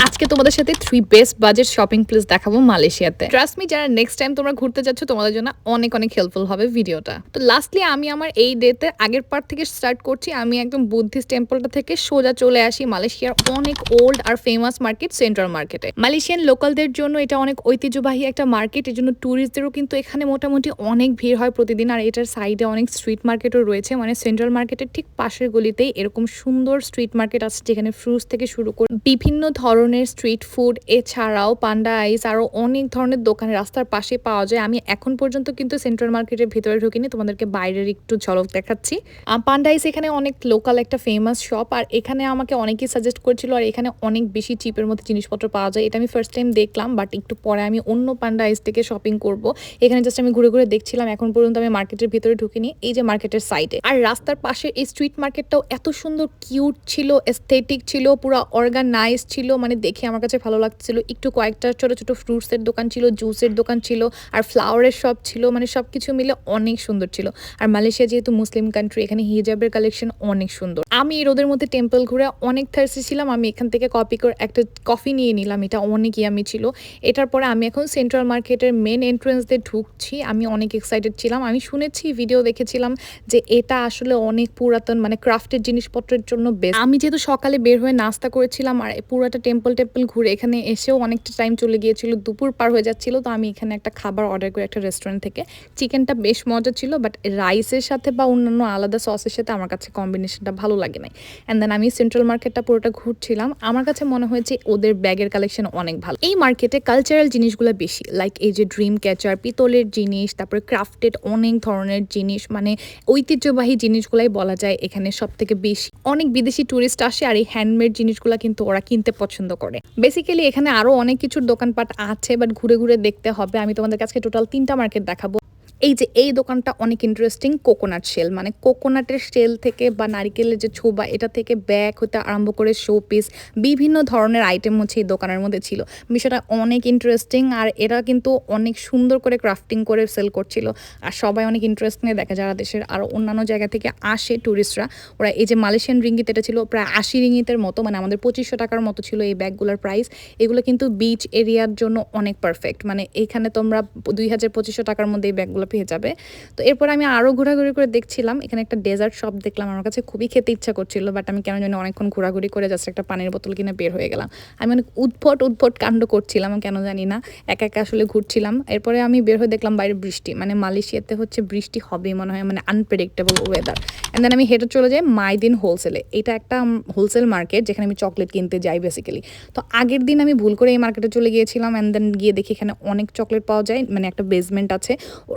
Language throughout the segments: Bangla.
আজকে তোমাদের সাথে 3 বেস্ট বাজেট শপিং প্লেস দেখাবো মালয়েশিয়াতে। ট্রাস্ট মি, যারা নেক্সট টাইম তোমরা ঘুরতে যাচ্ছ তোমাদের জন্য অনেক অনেক হেল্পফুল হবে ভিডিওটা। তো লাস্টলি আমি আমার এই ডেতে আগের পার্ট থেকে স্টার্ট করছি। আমি একদম বুদ্ধিস্ট টেম্পলটা থেকে সোজা চলে আসি মালয়েশিয়ার অনেক old are famous market central মার্কেটে। মালয়েশিয়ান লোকালদের জন্য এটা অনেক ঐতিহ্যবাহী একটা মার্কেট, এর জন্য ট্যুরিস্টদেরও কিন্তু এখানে মোটামুটি অনেক ভিড় হয় প্রতিদিন। আর এটার সাইডে অনেক স্ট্রিট মার্কেটও রয়েছে, মানে সেন্ট্রাল মার্কেটের ঠিক পাশের গলিতেই এরকম সুন্দর স্ট্রিট মার্কেট আছে যেখানে ফ্রুটস থেকে শুরু করে বিভিন্ন ধরনের স্ট্রিট ফুড, এছাড়াও পান্ডা আইস আরও অনেক ধরনের দোকান রাস্তার পাশে পাওয়া যায়। আমি এখন পর্যন্ত কিন্তু সেন্ট্রাল মার্কেটের ভিতরে ঢুকিনি, তোমাদেরকে বাইরের একটু ঝলক দেখাচ্ছি। পান্ডা আইস এখানে অনেক লোকাল একটা ফেমাস শপ, আর এখানে আমাকে অনেকেই সাজেস্ট করেছিল, আর এখানে অনেক বেশি চিপের মধ্যে জিনিসপত্র পাওয়া যায়। এটা আমি ফার্স্ট টাইম দেখলাম, বাট একটু পরে আমি অন্য পান্ডা আইস থেকে শপিং করব। এখানে জাস্ট আমি ঘুরে ঘুরে দেখছিলাম, এখন পর্যন্ত আমি মার্কেটের ভিতরে ঢুকিনি। এই যে মার্কেটের সাইডে আর রাস্তার পাশে এই স্ট্রিট মার্কেটটাও এত সুন্দর, কিউট ছিল, এস্থেটিক ছিল, পুরো অর্গানাইজ ছিল, মানে দেখে আমার কাছে ভালো লাগছিল। একটু কয়েকটা ছোট ছোট ফ্রুটসের দোকান ছিল, জুসের দোকান ছিল, আর ফ্লাওয়ারের শপ ছিল, মানে সব কিছু মিলে অনেক সুন্দর ছিল। আর মালয়েশিয়া যেহেতু মুসলিম কান্ট্রি, এখানে হিজাবের কালেকশন অনেক সুন্দর। আমি এই রোদের মধ্যে টেম্পল ঘুরে অনেক থার্সি ছিলাম, আমি এখান থেকে কপি করে একটা কফি নিয়ে নিলাম, এটা অনেক ইয়ামি ছিল। এটার পরে আমি এখন সেন্ট্রাল মার্কেটের মেন এন্ট্রেন্স দিয়ে ঢুকছি। আমি অনেক এক্সাইটেড ছিলাম, আমি শুনেছি, ভিডিও দেখেছিলাম যে এটা আসলে অনেক পুরাতন, মানে ক্রাফটের জিনিসপত্রের জন্য বেস্ট। আমি যেহেতু সকালে বের হয়ে নাস্তা করেছিলাম আর পুরাটা টেম্পল ঘুরে এখানে এসেও অনেকটা টাইম চলে গিয়েছিল, দুপুর পার হয়ে যাচ্ছিল। তো আমি এখানে একটা খাবার অর্ডার করি একটা রেস্টুরেন্ট থেকে। চিকেনটা বেশ মজা ছিল, বাট রাইসের সাথে বা অন্যান্য আলাদা সসের সাথে আমার কাছে কম্বিনেশনটা ভালো লাগে নাই। অ্যান্ড দেন আমি সেন্ট্রাল মার্কেটটা পুরোটা ঘুরছিলাম, আমার কাছে মনে হয়েছে ওদের ব্যাগের কালেকশন অনেক ভালো। এই মার্কেটে কালচারাল জিনিসগুলো বেশি, লাইক এই যে ড্রিম ক্যাচার, পিতলের জিনিস, তারপরে ক্রাফটেড অনেক ধরনের জিনিস, মানে ঐতিহ্যবাহী জিনিসগুলাই বলা যায় এখানে সব থেকে বেশি। অনেক বিদেশি ট্যুরিস্ট আসে, আর এই হ্যান্ডমেড জিনিসগুলো কিন্তু ওরা কিনতে পছন্দ করে। বেসিক্যালি এখানে আরো অনেক কিছুর দোকানপাট আছে, বাট ঘুরে ঘুরে দেখতে হবে। আমি তোমাদের কাছে টোটাল 3টা মার্কেট দেখাবো। এই যে এই দোকানটা অনেক ইন্টারেস্টিং, কোকোনাট শেল, মানে কোকোনাটের শেল থেকে বা নারিকেলের যে ছোবা, এটা থেকে ব্যাগ হতে আরম্ভ করে শো পিস বিভিন্ন ধরনের আইটেম হচ্ছে এই দোকানের মধ্যে ছিল। বিষয়টা অনেক ইন্টারেস্টিং, আর এরা কিন্তু অনেক সুন্দর করে ক্রাফটিং করে সেল করছিল। আর সবাই অনেক ইন্টারেস্ট নিয়ে দেখে, যারা দেশের আরও অন্যান্য জায়গা থেকে আসে ট্যুরিস্টরা, ওরা এই যে মালয়েশিয়ান রিঙ্গিত, এটা ছিল প্রায় 80 রিঙ্গিতের মতো, মানে আমাদের 2500 টাকার মতো ছিল এই ব্যাগগুলোর প্রাইস। এগুলো কিন্তু বিচ এরিয়ার জন্য অনেক পারফেক্ট, মানে এইখানে তোমরা 2500 টাকার মধ্যে এই ব্যাগগুলো পেয়ে যাবে। তো এরপর আমি আরও ঘোরাঘুরি করে দেখছিলাম, এখানে একটা ডেজার্ট শপ দেখলাম, আমার কাছে খুবই খেতে ইচ্ছা করছিল, বাট আমি কেন জানি অনেকক্ষণ ঘোরাঘুরি করে জাস্ট একটা পানির বোতল কিনে বের হয়ে গেলাম। আমি অনেক উদ্ভট কাণ্ড করছিলাম, কেন জানি না, একা একা আসলে ঘুরছিলাম। এরপরে আমি বের হয়ে দেখলাম বাইরে বৃষ্টি, মানে মালয়েশিয়াতে হচ্ছে বৃষ্টি হবেই মনে হয়, মানে আনপ্রেডিক্টেবল ওয়েদার। অ্যান্ড দেন আমি হেঁটে চলে যাই মাইদিন হোলসেলে। এটা একটা হোলসেল মার্কেট যেখানে আমি চকলেট কিনতে যাই বেসিক্যালি। তো আগের দিন আমি ভুল করে এই মার্কেটে চলে গিয়েছিলাম, অ্যান্ড দেন গিয়ে দেখি এখানে অনেক চকলেট পাওয়া যায়, মানে একটা বেসমেন্ট আছে।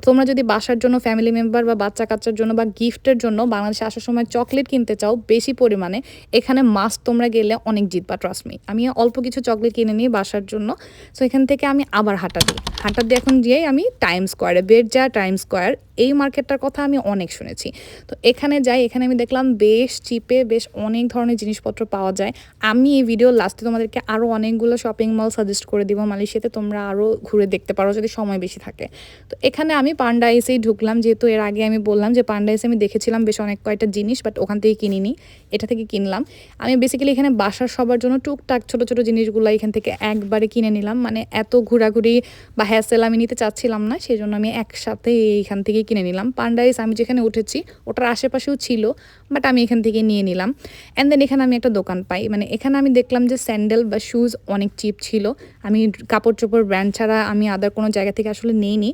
তোমরা যদি বাসার জন্য, ফ্যামিলি মেম্বার বা বাচ্চা কাচ্চার জন্য বা গিফটের জন্য বাংলাদেশে আসার সময় চকলেট কিনতে চাও বেশি পরিমাণে, এখানে মাস্ট তোমরা গেলে অনেক জিতবা, ট্রাস্ট মি। আমি অল্প কিছু চকলেট কিনে নিই বাসার জন্য। সো এখান থেকে আমি আবার হাঁটা দিয়ে এখন গিয়ে আমি টাইম স্কোয়ারে, বেরজা টাইম স্কোয়ার, এই মার্কেটটার কথা আমি অনেক শুনেছি। তো এখানে যাই, এখানে আমি দেখলাম বেশ চিপে বেশ অনেক ধরনের জিনিসপত্র পাওয়া যায়। আমি এই ভিডিও লাস্টে তোমাদেরকে আরও অনেকগুলো শপিং মল সাজেস্ট করে দিব মালয়েশিয়াতে, তোমরা আরও ঘুরে দেখতে পারো যদি সময় বেশি থাকে। তো এখানে আমি পান্ডা আইসেই ঢুকলাম, যেহেতু এর আগে আমি বললাম যে পান্ডা আইসে আমি দেখেছিলাম বেশ অনেক কয়টা জিনিস, বাট ওখান থেকে কিনিনি, এটা থেকে কিনলাম। আমি বেসিক্যালি এখানে বাসার সবার জন্য টুকটাক ছোটো ছোটো জিনিসগুলো এখান থেকে একবারে কিনে নিলাম, মানে এত ঘোরাঘুরি বা হ্যাসেল আমি নিতে চাচ্ছিলাম না, সেই জন্য আমি একসাথে এইখান থেকে কিনে নিলাম। পান্ডা আইস আমি যেখানে উঠেছি ওটার আশেপাশেও ছিল, বাট আমি এখান থেকে নিয়ে নিলাম। অ্যান্ড দেন এখানে আমি একটা দোকান পাই, মানে এখানে আমি দেখলাম যে স্যান্ডেল বা শুজ অনেক চিপ ছিল। আমি কাপড় চোপড় ব্র্যান্ড ছাড়া আমি আদার কোনো জায়গা থেকে আসলে নিইনি।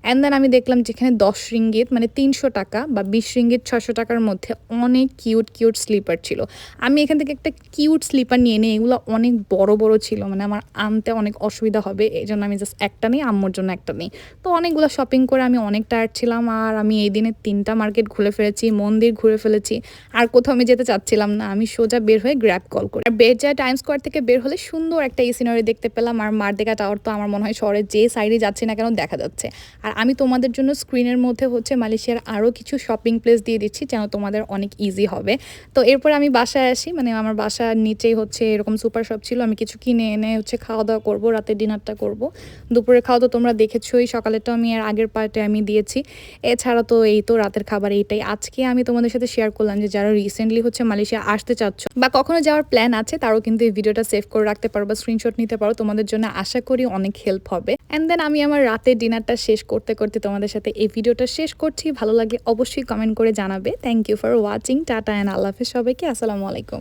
অ্যান্ড দেন আমি দেখলাম যেখানে 10 রিঙ্গিত মানে 300 টাকা বা 20 রিঙ্গিত 600 টাকার মধ্যে অনেক কিউট স্লিপার ছিল। আমি এখান থেকে একটা কিউট স্লিপার নিয়ে নিই, এগুলো অনেক বড় ছিল, মানে আমার আনতে অনেক অসুবিধা হবে, এই জন্য আমি জাস্ট একটা নিই, আম্মুর জন্য একটা নিই। তো অনেকগুলো শপিং করে আমি অনেক টায়ার্ড ছিলাম, আর আমি এই দিনে 3টা মার্কেট ঘুরে ফেলেছি, মন্দির ঘুরে ফেলেছি, আর কোথাও আমি যেতে চাচ্ছিলাম না। আমি সোজা বের হয়ে গ্র্যাব কল করি। আর বেরজা টাইম স্কোয়ার থেকে বের হলে সুন্দর একটা এই সিনারি দেখতে পেলাম, আর মারদেকা টাওয়ার তো আমার মনে হয় শহরের যে সাইডে যাচ্ছি না কেন দেখা যাচ্ছে। আর আমি তোমাদের জন্য স্ক্রিনের মধ্যে হচ্ছে মালয়েশিয়ার আরও কিছু শপিং প্লেস দিয়ে দিচ্ছি যেন তোমাদের অনেক ইজি হবে। তো এরপর আমি বাসায় আসি, মানে আমার বাসার নিচেই হচ্ছে এরকম সুপার শপ ছিল, আমি কিছু কিনে এনে হচ্ছে খাওয়া দাওয়া করবো, রাতে ডিনারটা করব। দুপুরের খাওয়া তো তোমরা দেখেছোই, সকালেরটা আমি এর আগের পার্টে আমি দিয়েছি। এছাড়া তো এই তো রাতের খাবার এইটাই। আজকে আমি তোমাদের সাথে শেয়ার করলাম যে যারা রিসেন্টলি হচ্ছে মালয়েশিয়া আসতে চাচ্ছ বা কখনো যাওয়ার প্ল্যান আছে তারাও কিন্তু এই ভিডিওটা সেভ করে রাখতে পারো বা স্ক্রিনশট নিতে পারো, তোমাদের জন্য আশা করি অনেক হেল্প হবে। অ্যান্ড দেন আমি আমার রাতের ডিনারটা শেষ করতে করতে তোমাদের সাথে এই ভিডিওটা শেষ করছি। ভালো লাগে অবশ্যই কমেন্ট করে জানাবে। Thank you for watching. Tata and আল্লাহ হাফেজ সবাইকে। আসসালামু আলাইকুম।